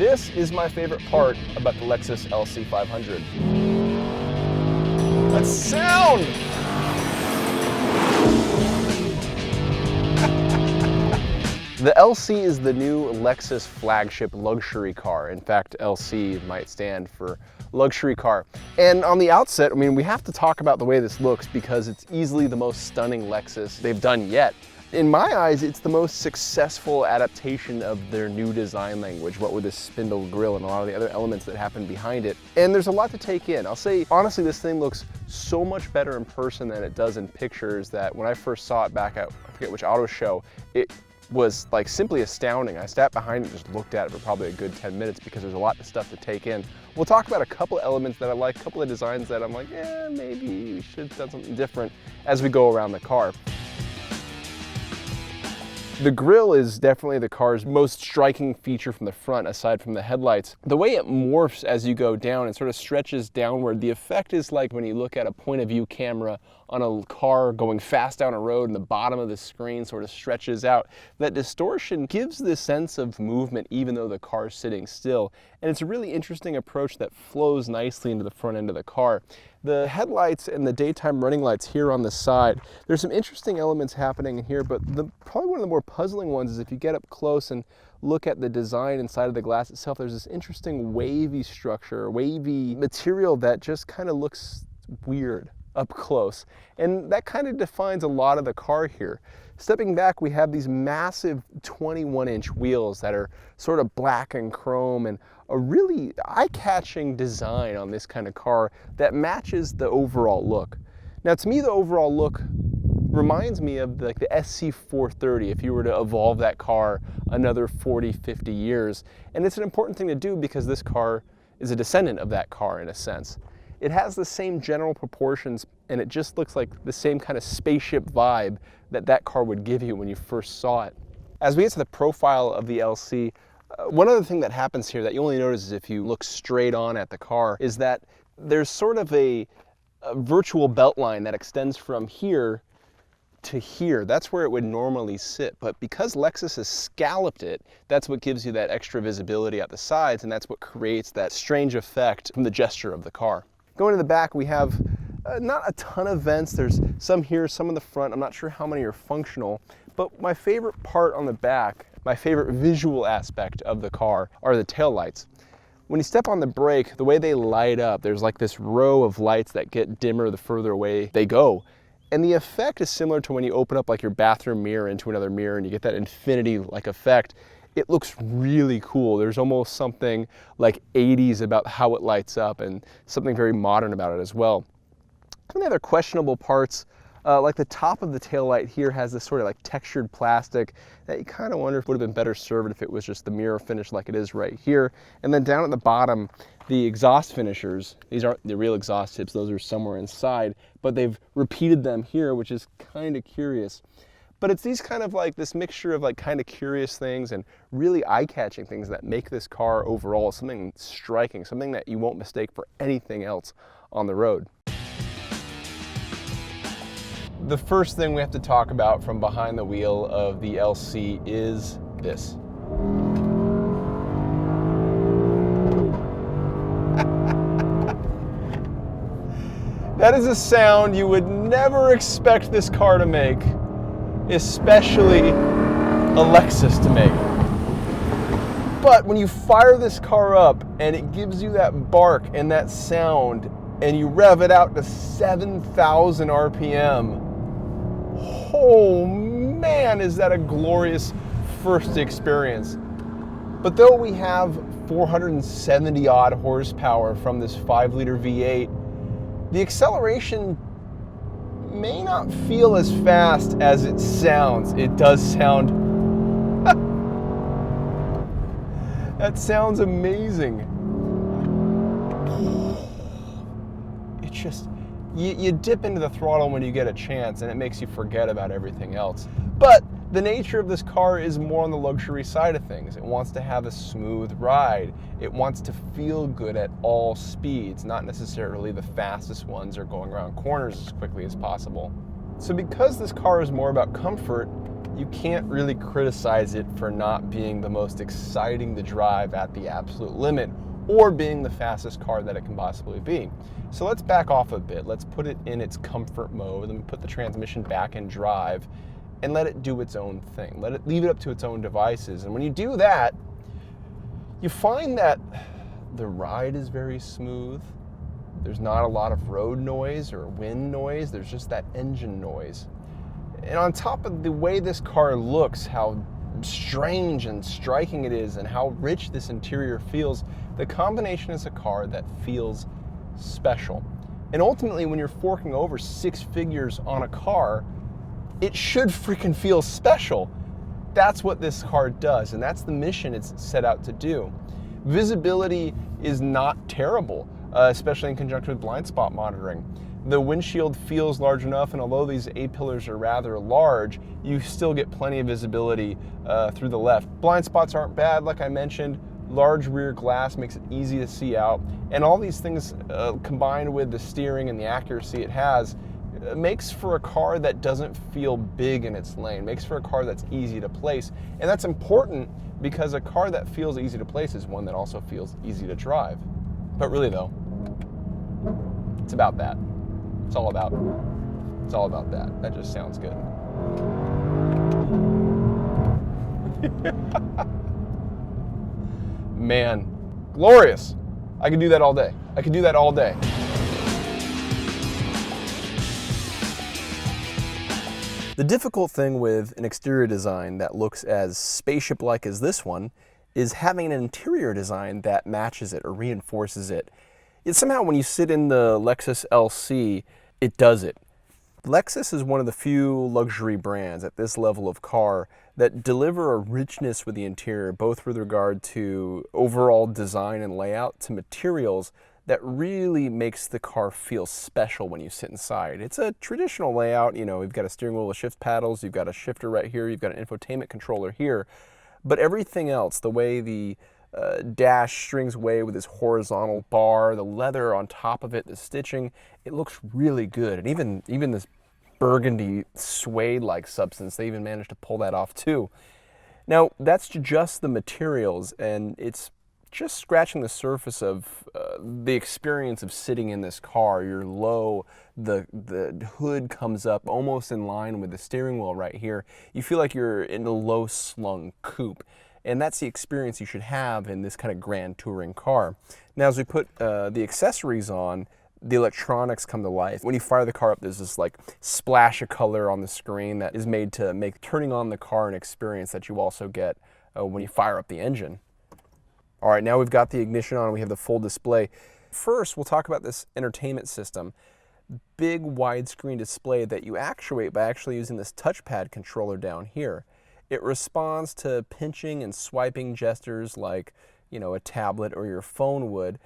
This is my favorite part about the Lexus LC 500. That sound! The LC is the new Lexus flagship luxury car. In fact, LC might stand for luxury car. And on the outset, I mean, we have to talk about the way this looks because it's easily the most stunning Lexus they've done yet. In my eyes, it's the most successful adaptation of their new design language, what with this spindle grille and a lot of the other elements that happen behind it. And there's a lot to take in. I'll say, honestly, this thing looks so much better in person than it does in pictures that when I first saw it back at, I forget which auto show, it was like simply astounding. I sat behind it and just looked at it for probably a good 10 minutes because there's a lot of stuff to take in. We'll talk about a couple elements that I like, a couple of designs that I'm like, yeah, maybe we should have done something different as we go around the car. The grille is definitely the car's most striking feature from the front, aside from the headlights. The way it morphs as you go down and sort of stretches downward, the effect is like when you look at a point of view camera on a car going fast down a road and the bottom of the screen sort of stretches out. That distortion gives this sense of movement even though the car's sitting still. And it's a really interesting approach that flows nicely into the front end of the car. The headlights and the daytime running lights here on the side, there's some interesting elements happening in here, but probably one of the more puzzling ones is if you get up close and look at the design inside of the glass itself, there's this interesting wavy structure, wavy material that just kind of looks weird up close. And that kind of defines a lot of the car here. Stepping back, we have these massive 21-inch wheels that are sort of black and chrome and a really eye-catching design on this kind of car that matches the overall look. Now, to me, the overall look reminds me of like the SC430 if you were to evolve that car another 40, 50 years. And it's an important thing to do because this car is a descendant of that car in a sense. It has the same general proportions and it just looks like the same kind of spaceship vibe that that car would give you when you first saw it. As we get to the profile of the LC, one other thing that happens here that you only notice if you look straight on at the car is that there's sort of a virtual belt line that extends from here to here. That's where it would normally sit, but because Lexus has scalloped it, that's what gives you that extra visibility at the sides, and that's what creates that strange effect from the gesture of the car. Going to the back, we have not a ton of vents. There's some here, some in the front. I'm not sure how many are functional, but my favorite part on the back, my favorite visual aspect of the car are the taillights. When you step on the brake, the way they light up, there's like this row of lights that get dimmer the further away they go. And the effect is similar to when you open up like your bathroom mirror into another mirror and you get that infinity-like effect. It looks really cool. There's almost something like 80s about how it lights up and something very modern about it as well. Some of the other questionable parts, like the top of the taillight here has this sort of like textured plastic that you kind of wonder if it would have been better served if it was just the mirror finish like it is right here. And then down at the bottom, the exhaust finishers, these aren't the real exhaust tips, those are somewhere inside, but they've repeated them here, which is kind of curious. But it's these kind of like this mixture of like kind of curious things and really eye-catching things that make this car overall something striking, something that you won't mistake for anything else on the road. The first thing we have to talk about from behind the wheel of the LC is this. That is a sound you would never expect this car to make, especially a Lexus to make. But when you fire this car up and it gives you that bark and that sound and you rev it out to 7,000 RPM, oh man, is that a glorious first experience. But though we have 470 odd horsepower from this 5-liter V8, the acceleration may not feel as fast as it sounds. It does sound, that sounds amazing. It just, you dip into the throttle when you get a chance and it makes you forget about everything else. But the nature of this car is more on the luxury side of things. It wants to have a smooth ride. It wants to feel good at all speeds, not necessarily the fastest ones or going around corners as quickly as possible. So because this car is more about comfort, you can't really criticize it for not being the most exciting to drive at the absolute limit, or being the fastest car that it can possibly be. So let's back off a bit. Let's put it in its comfort mode and put the transmission back in drive and let it do its own thing. Leave it up to its own devices. And when you do that, you find that the ride is very smooth. There's not a lot of road noise or wind noise. There's just that engine noise. And on top of the way this car looks, how strange and striking it is, and how rich this interior feels, the combination is a car that feels special. And ultimately, when you're forking over 6 figures on a car, it should freaking feel special. That's what this car does, and that's the mission it's set out to do. Visibility is not terrible, especially in conjunction with blind spot monitoring. The windshield feels large enough, and although these A-pillars are rather large, you still get plenty of visibility through the left. Blind spots aren't bad, like I mentioned. Large rear glass makes it easy to see out, and all these things combined with the steering and the accuracy it has makes for a car that doesn't feel big in its lane, makes for a car that's easy to place. And that's important because a car that feels easy to place is one that also feels easy to drive. But really though, it's about that. It's all about that. That just sounds good. Man, glorious. I could do that all day. I could do that all day. The difficult thing with an exterior design that looks as spaceship-like as this one is having an interior design that matches it or reinforces it. It's somehow when you sit in the Lexus LC, it does it. Lexus is one of the few luxury brands at this level of car that deliver a richness with the interior, both with regard to overall design and layout to materials, that really makes the car feel special when you sit inside. It's a traditional layout, you know, you've got a steering wheel with shift paddles, you've got a shifter right here, you've got an infotainment controller here, but everything else, the way the dash strings away with this horizontal bar, the leather on top of it, the stitching, it looks really good. And even this burgundy suede-like substance, they even managed to pull that off too. Now, that's just the materials, and it's just scratching the surface of the experience of sitting in this car. You're low, the hood comes up almost in line with the steering wheel right here. You feel like you're in a low-slung coupe, and that's the experience you should have in this kind of grand touring car. Now, as we put the accessories on, the electronics come to life. When you fire the car up, there's this like splash of color on the screen that is made to make turning on the car an experience that you also get when you fire up the engine. All right, now we've got the ignition on, we have the full display. First, we'll talk about this entertainment system. Big widescreen display that you actuate by actually using this touchpad controller down here. It responds to pinching and swiping gestures like, you know, a tablet or your phone would.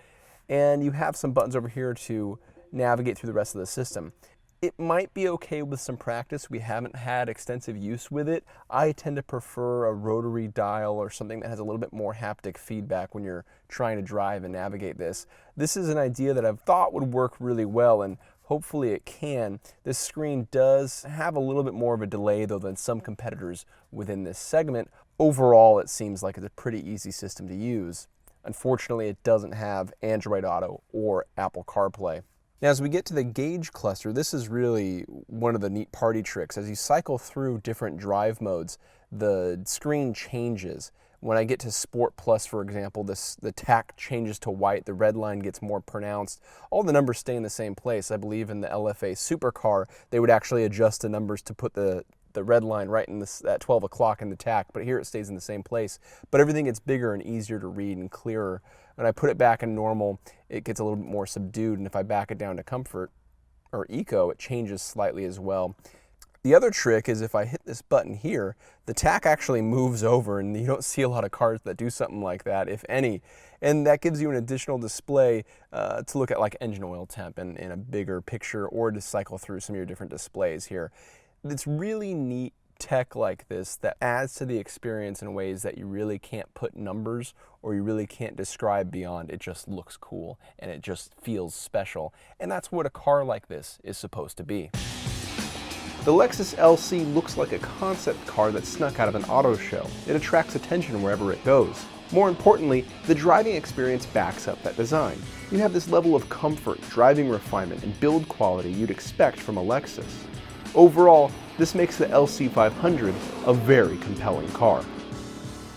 And you have some buttons over here to navigate through the rest of the system. It might be okay with some practice. We haven't had extensive use with it. I tend to prefer a rotary dial or something that has a little bit more haptic feedback when you're trying to drive and navigate this. This is an idea that I've thought would work really well, and hopefully it can. This screen does have a little bit more of a delay though than some competitors within this segment. Overall, it seems like it's a pretty easy system to use. Unfortunately, it doesn't have Android Auto or Apple CarPlay. Now, as we get to the gauge cluster, this is really one of the neat party tricks. As you cycle through different drive modes, the screen changes. When I get to Sport Plus, for example, the tack changes to white, the red line gets more pronounced. All the numbers stay in the same place. I believe in the LFA Supercar, they would actually adjust the numbers to put the red line right in this, at 12 o'clock in the tack, but here it stays in the same place. But everything gets bigger and easier to read and clearer. When I put it back in normal, it gets a little bit more subdued, and if I back it down to comfort or eco, it changes slightly as well. The other trick is if I hit this button here, the tack actually moves over, and you don't see a lot of cars that do something like that, if any. And that gives you an additional display to look at like engine oil temp in a bigger picture, or to cycle through some of your different displays here. It's really neat tech like this that adds to the experience in ways that you really can't put numbers or you really can't describe beyond. It just looks cool and it just feels special. And that's what a car like this is supposed to be. The Lexus LC looks like a concept car that snuck out of an auto show. It attracts attention wherever it goes. More importantly, the driving experience backs up that design. You have this level of comfort, driving refinement, and build quality you'd expect from a Lexus. Overall, this makes the LC500 a very compelling car.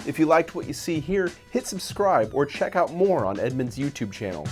If you liked what you see here, hit subscribe or check out more on Edmunds' YouTube channel.